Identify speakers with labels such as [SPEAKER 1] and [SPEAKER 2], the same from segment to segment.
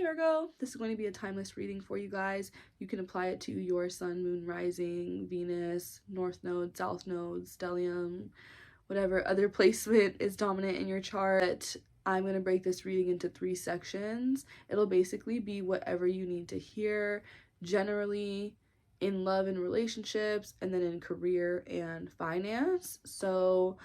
[SPEAKER 1] Virgo, this is going to be a timeless reading for you guys. You can apply it to your sun, moon, rising, Venus, north node, south node, stellium, whatever other placement is dominant in your chart. I'm going to break this reading into 3 sections. It'll basically be whatever you need to hear, generally in love and relationships, and then in career and finance. So,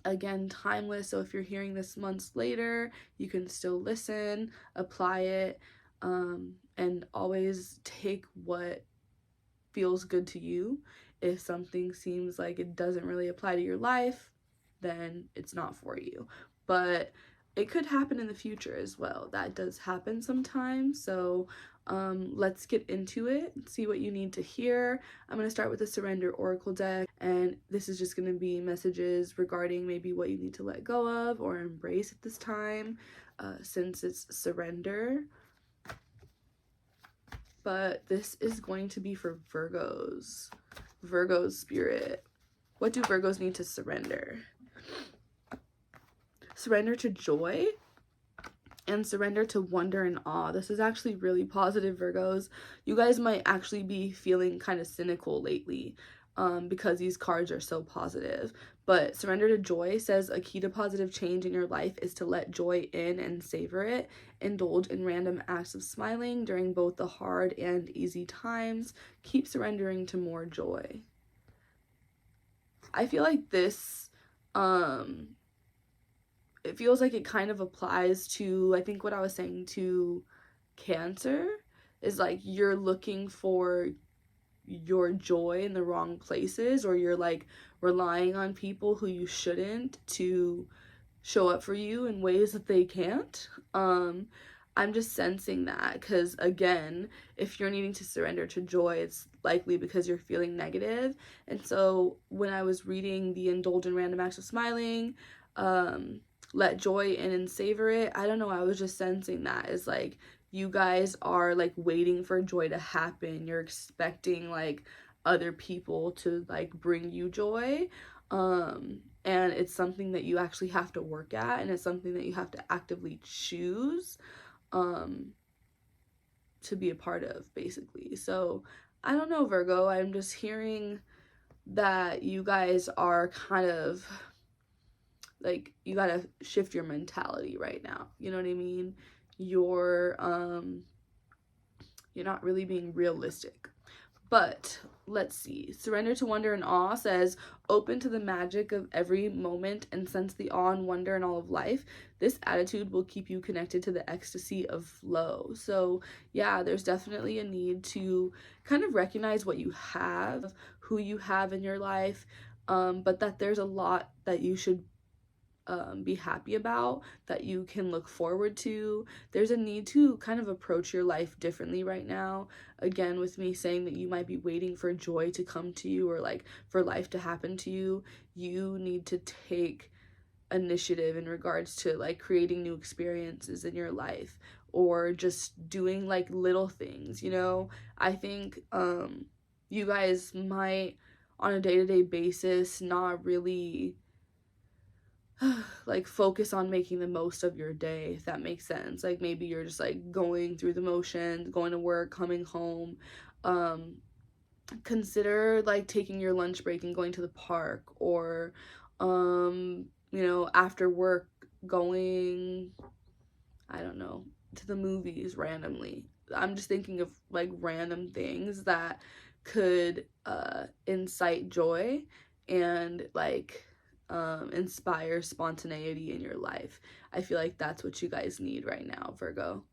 [SPEAKER 1] again, timeless. So if you're hearing this months later, you can still listen, apply it, and always take what feels good to you. If something seems like it doesn't really apply to your life, then it's not for you. But it could happen in the future as well. That does happen sometimes. So let's get into it, see what you need to hear. I'm going to start with the Surrender Oracle deck, and this is just going to be messages regarding maybe what you need to let go of or embrace at this time, since it's surrender. But this is going to be for Virgos. Virgos spirit. What do Virgos need to surrender? Surrender to joy and surrender to wonder and awe. This is actually really positive, Virgos. You guys might actually be feeling kind of cynical lately, because these cards are so positive. But surrender to joy says a key to positive change in your life is to let joy in and savor it. Indulge in random acts of smiling during both the hard and easy times. Keep surrendering to more joy. I feel like this, it feels like it kind of applies to, I think what I was saying to Cancer, is like you're looking for your joy in the wrong places, or you're like relying on people who you shouldn't to show up for you in ways that they can't. I'm just sensing that because, again, if you're needing to surrender to joy, it's likely because you're feeling negative. And so when I was reading the Indulge in Random Acts of Smiling, let joy in and savor it, I don't know, I was just sensing that as like you guys are like waiting for joy to happen. You're expecting like other people to like bring you joy, and it's something that you actually have to work at, and it's something that you have to actively choose to be a part of, basically. So I don't know, Virgo, I'm just hearing that you guys are kind of like, you gotta shift your mentality right now, you know what I mean? You're not really being realistic. But let's see. Surrender to wonder and awe says open to the magic of every moment and sense the awe and wonder in all of life. This attitude will keep you connected to the ecstasy of flow. So yeah, there's definitely a need to kind of recognize what you have, who you have in your life, but that there's a lot that you should be happy about, that you can look forward to. There's a need to kind of approach your life differently right now. Again, with me saying that you might be waiting for joy to come to you, or like for life to happen to you, you need to take initiative in regards to like creating new experiences in your life, or just doing like little things, you know? I think you guys might on a day-to-day basis not really like focus on making the most of your day, if that makes sense. Like maybe you're just like going through the motions, going to work, coming home. Consider like taking your lunch break and going to the park, or after work going, I don't know, to the movies randomly. I'm just thinking of like random things that could incite joy and like inspire spontaneity in your life. I feel like that's what you guys need right now, Virgo.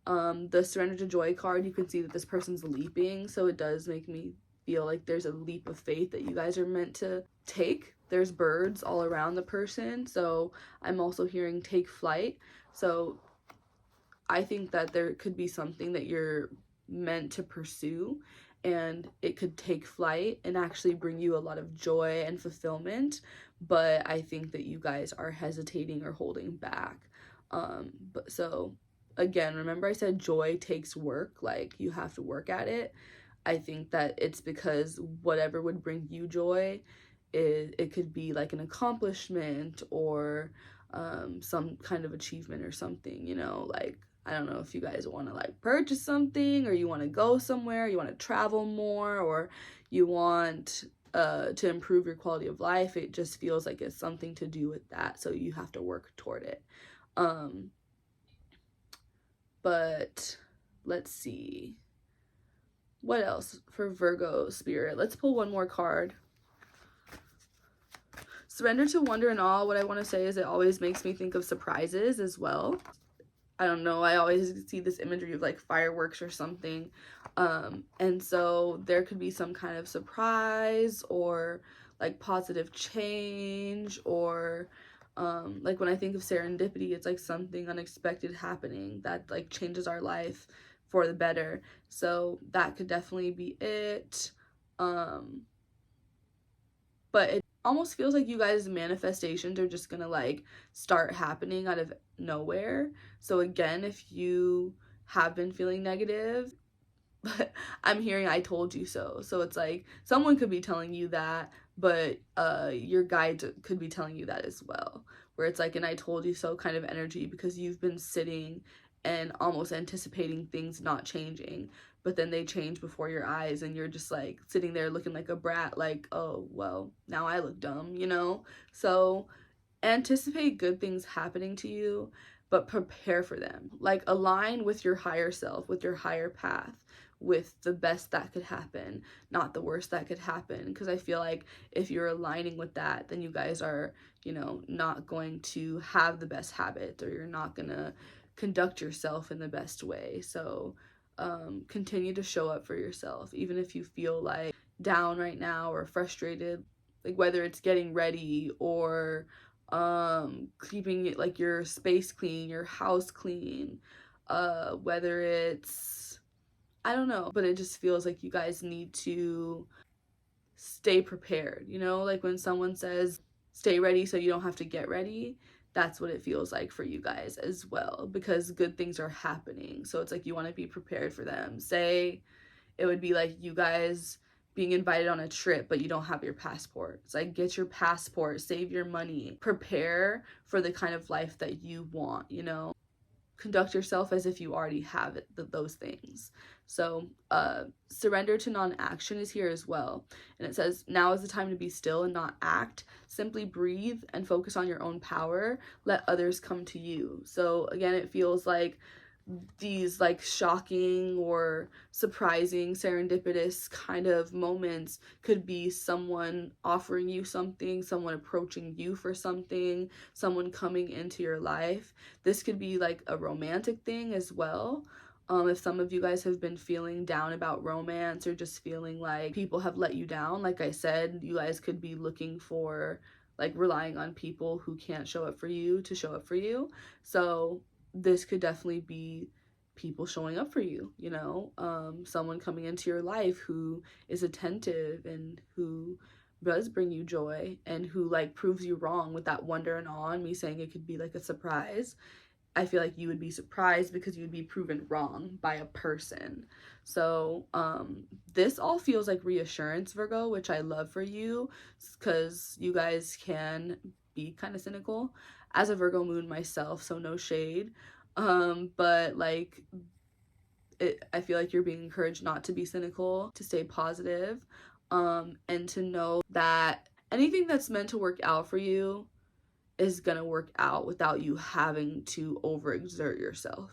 [SPEAKER 1] The Surrender to Joy card, you can see that this person's leaping, so it does make me feel like there's a leap of faith that you guys are meant to take. There's birds all around the person, so I'm also hearing take flight. So I think that there could be something that you're meant to pursue, and it could take flight and actually bring you a lot of joy and fulfillment, but I think that you guys are hesitating or holding back. But so again, remember I said joy takes work, like you have to work at it. I think that it's because whatever would bring you joy, it could be like an accomplishment or some kind of achievement or something, you know, like I don't know if you guys want to like purchase something, or you want to go somewhere, you want to travel more, or you want to improve your quality of life. It just feels like it's something to do with that, so you have to work toward it. But let's see. What else for Virgo spirit? Let's pull one more card. Surrender to wonder and awe. What I want to say is it always makes me think of surprises as well. I don't know, I always see this imagery of like fireworks or something. And so there could be some kind of surprise or like positive change, or like when I think of serendipity, it's like something unexpected happening that like changes our life for the better. So that could definitely be it. But it almost feels like you guys' manifestations are just gonna like start happening out of nowhere. So again, if you have been feeling negative, but I'm hearing I told you so. So it's like someone could be telling you that, but your guide could be telling you that as well, where it's like an I told you so kind of energy, because you've been sitting and almost anticipating things not changing, but then they change before your eyes and you're just like sitting there looking like a brat, like, oh well, now I look dumb, you know? So anticipate good things happening to you, but prepare for them. Like align with your higher self, with your higher path, with the best that could happen, not the worst that could happen. Because I feel like if you're aligning with that, then you guys are, you know, not going to have the best habits, or you're not gonna conduct yourself in the best way. So continue to show up for yourself, even if you feel like down right now or frustrated, like whether it's getting ready or keeping it like your space clean, your house clean, whether it's, I don't know, but it just feels like you guys need to stay prepared, you know? Like when someone says stay ready so you don't have to get ready, that's what it feels like for you guys as well, because good things are happening. So it's like you want to be prepared for them. Say it would be like you guys being invited on a trip, but you don't have your passport. It's like, get your passport, save your money, prepare for the kind of life that you want, you know? Conduct yourself as if you already have it, those things. So surrender to non-action is here as well. And it says, now is the time to be still and not act. Simply breathe and focus on your own power. Let others come to you. So again, it feels like these like shocking or surprising serendipitous kind of moments could be someone offering you something, someone approaching you for something, someone coming into your life. This could be like a romantic thing as well. If some of you guys have been feeling down about romance, or just feeling like people have let you down, like I said, you guys could be looking for, like, relying on people who can't show up for you to show up for you. So this could definitely be people showing up for you, you know, someone coming into your life who is attentive and who does bring you joy, and who like proves you wrong with that wonder and awe. And me saying it could be like a surprise, I feel like you would be surprised because you would be proven wrong by a person. So this all feels like reassurance, Virgo, which I love for you, because you guys can be kind of cynical. As a Virgo moon myself, so no shade, but like I feel like you're being encouraged not to be cynical, to stay positive, and to know that anything that's meant to work out for you is gonna work out without you having to overexert yourself.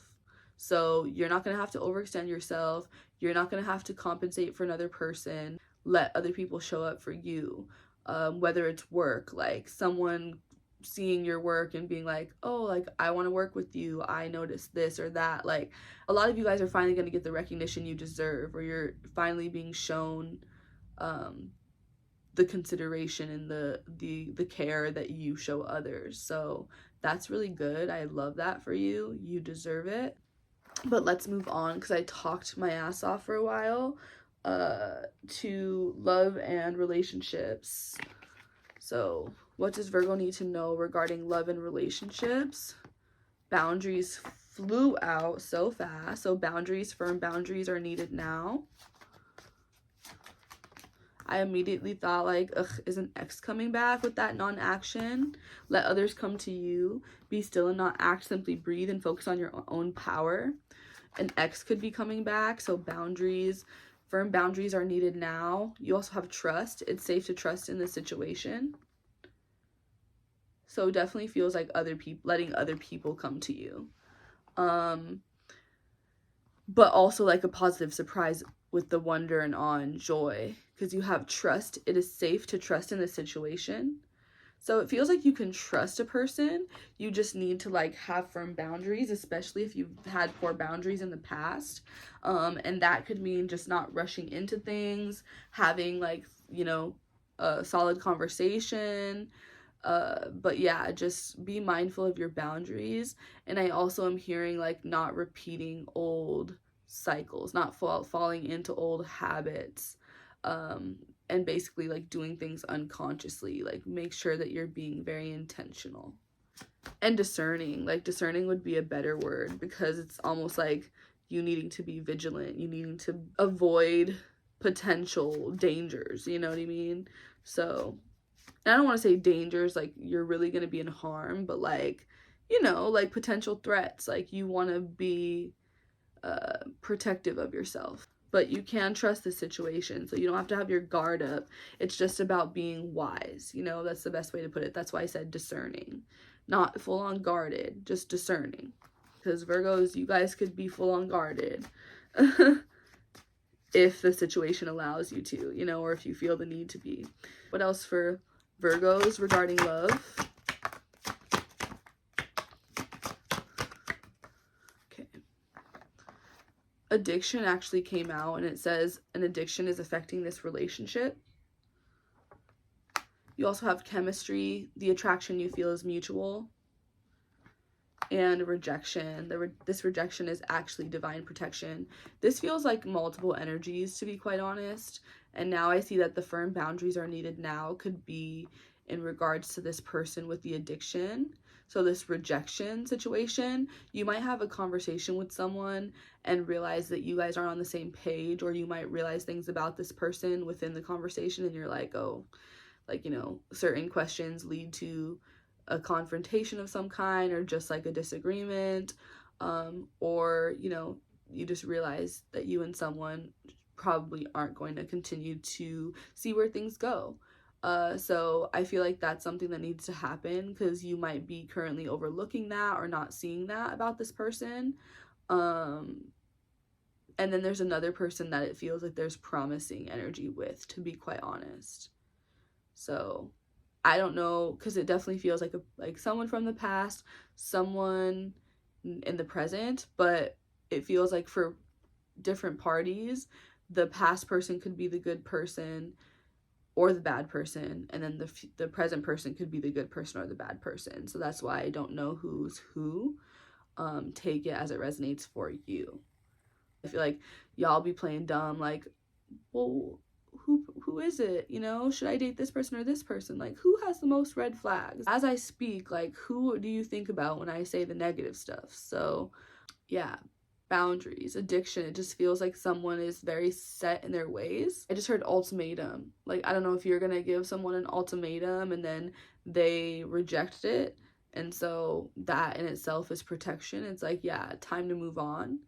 [SPEAKER 1] So you're not gonna have to overextend yourself. You're not gonna have to compensate for another person. Let other people show up for you. Whether it's work, like someone seeing your work and being like, oh, like, I want to work with you, I noticed this or that. Like, a lot of you guys are finally going to get the recognition you deserve, or you're finally being shown the consideration and the care that you show others. So that's really good. I love that for you. You deserve it. But let's move on, because I talked my ass off for a while, to love and relationships. So what does Virgo need to know regarding love and relationships? Boundaries flew out so fast. So boundaries, firm boundaries are needed now. I immediately thought like, ugh, is an ex coming back with that non-action? Let others come to you. Be still and not act. Simply breathe and focus on your own power. An ex could be coming back, so boundaries, firm boundaries are needed now. You also have trust. It's safe to trust in the situation. So definitely feels like letting other people come to you. But also like a positive surprise with the wonder and awe and joy, because you have trust. It is safe to trust in the situation. So it feels like you can trust a person. You just need to like have firm boundaries, especially if you've had poor boundaries in the past. And that could mean just not rushing into things, having like, you know, a solid conversation. But yeah, just be mindful of your boundaries. And I also am hearing like not repeating old cycles, not falling into old habits. And basically like doing things unconsciously. Like make sure that you're being very intentional. And discerning, like discerning would be a better word, because it's almost like you needing to be vigilant, you needing to avoid potential dangers, you know what I mean? So I don't want to say dangers like you're really going to be in harm, but like, you know, like potential threats, like you want to be protective of yourself. But you can trust the situation, so you don't have to have your guard up. It's just about being wise, you know, that's the best way to put it. That's why I said discerning, not full on guarded, just discerning. Because Virgos, you guys could be full on guarded if the situation allows you to, you know, or if you feel the need to be. What else for Virgos regarding love? Addiction actually came out, and it says an addiction is affecting this relationship. You also have chemistry. The attraction you feel is mutual. And rejection. This rejection is actually divine protection. This feels like multiple energies, to be quite honest. And now I see that the firm boundaries are needed now could be in regards to this person with the addiction. So this rejection situation, you might have a conversation with someone and realize that you guys aren't on the same page, or you might realize things about this person within the conversation and you're like, oh, like, you know, certain questions lead to a confrontation of some kind, or just like a disagreement, or, you know, you just realize that you and someone probably aren't going to continue to see where things go. So I feel like that's something that needs to happen, because you might be currently overlooking that or not seeing that about this person. And then there's another person that it feels like there's promising energy with, to be quite honest. So I don't know, because it definitely feels like someone from the past, someone in the present, but it feels like for different parties, the past person could be the good person or the bad person, and then the present person could be the good person or the bad person. So that's why I don't know who's who. Take it as it resonates for you. I feel like y'all be playing dumb, like, well, who is it, you know, should I date this person or this person, like who has the most red flags? As I speak, like who do you think about when I say the negative stuff? So yeah, boundaries, addiction, it just feels like someone is very set in their ways. I just heard ultimatum. Like I don't know if you're gonna give someone an ultimatum and then they reject it, and so that in itself is protection. It's like, yeah, time to move on.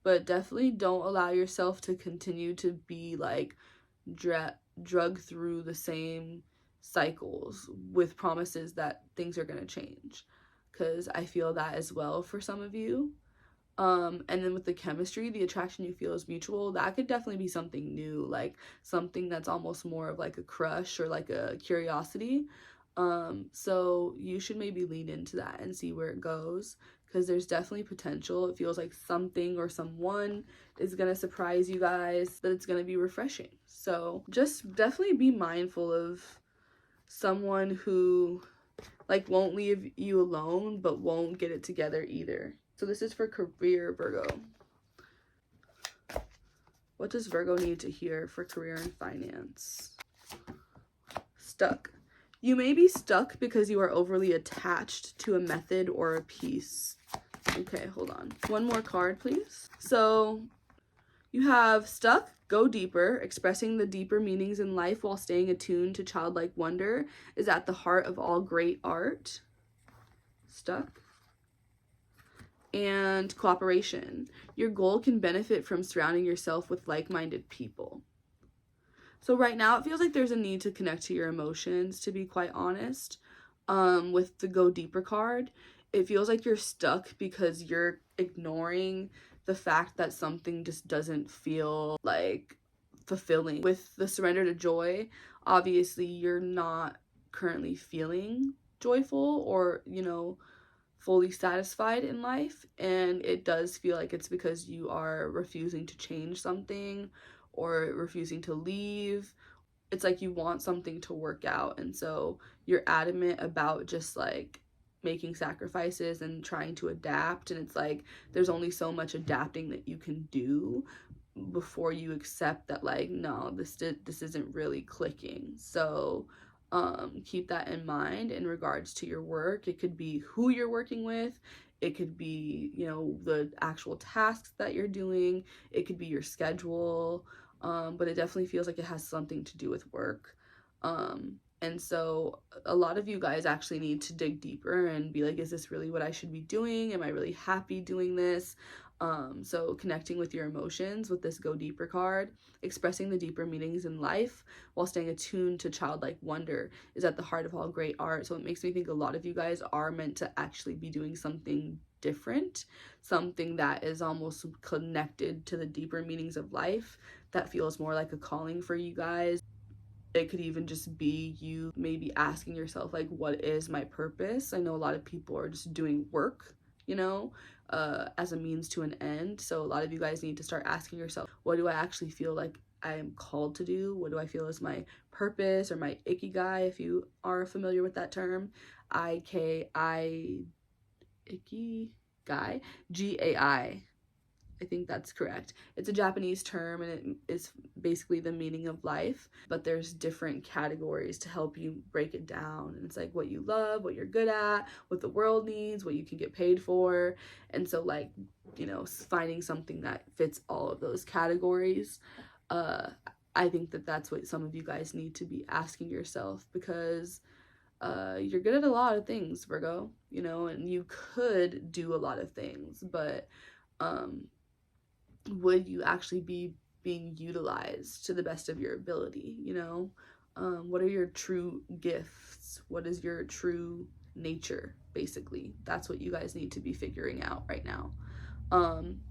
[SPEAKER 1] But definitely don't allow yourself to continue to be like drug through the same cycles with promises that things are going to change, because I feel that as well for some of you. And then with the chemistry, the attraction you feel is mutual. That could definitely be something new, like something that's almost more of like a crush or like a curiosity. So you should maybe lean into that and see where it goes, because there's definitely potential. It feels like something or someone is gonna surprise you guys, that it's gonna be refreshing. So just definitely be mindful of someone who like won't leave you alone but won't get it together either. So this is for career, Virgo. What does Virgo need to hear for career and finance? Stuck. You may be stuck because you are overly attached to a method or a piece. Okay, hold on. One more card, please. So You have stuck, go deeper, expressing the deeper meanings in life while staying attuned to childlike wonder is at the heart of all great art. Stuck. And cooperation. Your goal can benefit from surrounding yourself with like-minded people. So right now it feels like there's a need to connect to your emotions, to be quite honest. With the go deeper card, it feels like you're stuck because you're ignoring the fact that something just doesn't feel like fulfilling. With the surrender to joy, obviously you're not currently feeling joyful or, you know, fully satisfied in life, and it does feel like it's because you are refusing to change something or refusing to leave. It's like you want something to work out, and so you're adamant about just like making sacrifices and trying to adapt, and it's like there's only so much adapting that you can do before you accept that, like, no, this isn't really clicking. So keep that in mind in regards to your work. It could be who you're working with, it could be, you know, the actual tasks that you're doing, it could be your schedule, but it definitely feels like it has something to do with work. And so a lot of you guys actually need to dig deeper and be like, is this really what I should be doing? Am I really happy doing this? So connecting with your emotions with this go deeper card, expressing the deeper meanings in life while staying attuned to childlike wonder is at the heart of all great art. So it makes me think a lot of you guys are meant to actually be doing something different, something that is almost connected to the deeper meanings of life, that feels more like a calling for you guys. It could even just be you maybe asking yourself, like, what is my purpose? I know a lot of people are just doing work, you know, as a means to an end. So a lot of you guys need to start asking yourself, what do I actually feel like I am called to do? What do I feel is my purpose or my ikigai, if you are familiar with that term? I-K-I, ikigai, G-A-I. I think that's correct. It's a Japanese term, and it is basically the meaning of life, but there's different categories to help you break it down. And it's like what you love, what you're good at, what the world needs, what you can get paid for. And so, like, you know, finding something that fits all of those categories. I think that that's what some of you guys need to be asking yourself, because you're good at a lot of things, Virgo, you know, and you could do a lot of things, but would you actually be being utilized to the best of your ability, you know? What are your true gifts? What is your true nature, basically? That's what you guys need to be figuring out right now.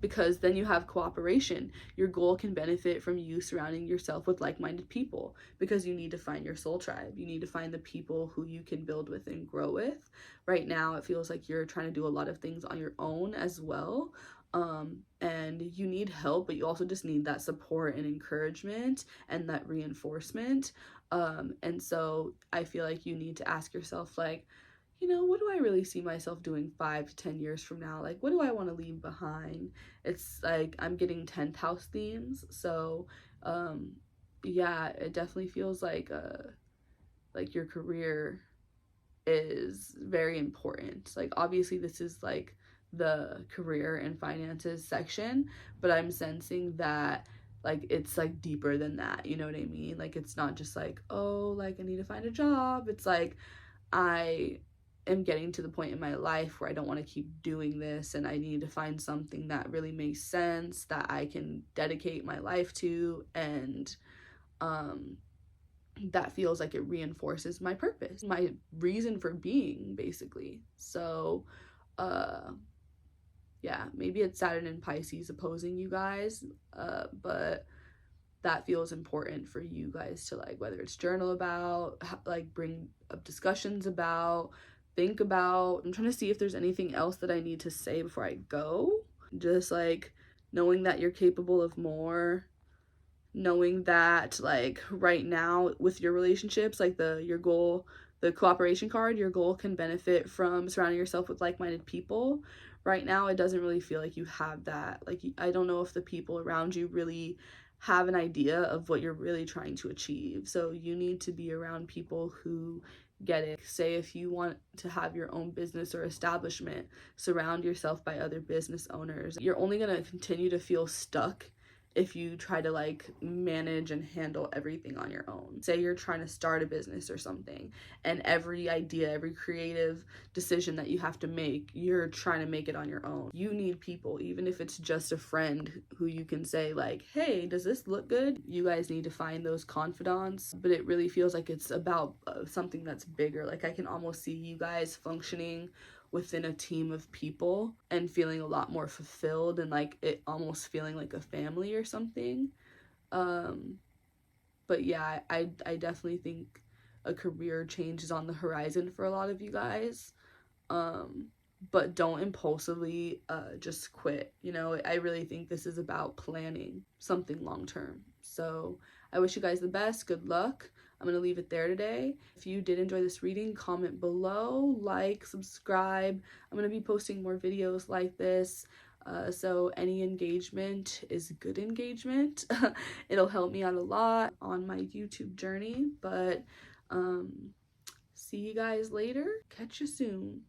[SPEAKER 1] Because then you have cooperation. Your goal can benefit from you surrounding yourself with like-minded people, because you need to find your soul tribe. You need to find the people who you can build with and grow with. Right now, it feels like you're trying to do a lot of things on your own as well. And you need help, but you also just need that support and encouragement and that reinforcement. And so I feel like you need to ask yourself, like, you know, what do I really see myself doing 5 to 10 years from now? Like, what do I want to leave behind? It's like I'm getting 10th house themes. So, yeah, it definitely feels like your career is very important. Like, obviously this is like the career and finances section, but I'm sensing that like it's like deeper than that, you know what I mean? Like, it's not just like, oh, like I need to find a job. It's like I am getting to the point in my life where I don't want to keep doing this, and I need to find something that really makes sense, that I can dedicate my life to, and that feels like it reinforces my purpose, my reason for being, basically. So yeah, maybe it's Saturn and Pisces opposing you guys, but that feels important for you guys to, like, whether it's journal about, like bring up discussions about, think about. I'm trying to see if there's anything else that I need to say before I go. Just like knowing that you're capable of more, knowing that like right now with your relationships, like your goal, the cooperation card, your goal can benefit from surrounding yourself with like-minded people. Right now it doesn't really feel like you have that. Like, I don't know if the people around you really have an idea of what you're really trying to achieve. So you need to be around people who get it. Say if you want to have your own business or establishment, surround yourself by other business owners. You're only going to continue to feel stuck if you try to like manage and handle everything on your own. Say you're trying to start a business or something, and every idea, every creative decision that you have to make, you're trying to make it on your own. You need people, even if it's just a friend who you can say like, hey, does this look good? You guys need to find those confidants. But it really feels like it's about something that's bigger. Like I can almost see you guys functioning within a team of people and feeling a lot more fulfilled, and like it almost feeling like a family or something. But yeah, I definitely think a career change is on the horizon for a lot of you guys. But don't impulsively just quit. You know, I really think this is about planning something long term. So I wish you guys the best. Good luck. I'm going to leave it there today. If you did enjoy this reading, comment below, like, subscribe. I'm going to be posting more videos like this. So any engagement is good engagement. It'll help me out a lot on my YouTube journey. But see you guys later. Catch you soon.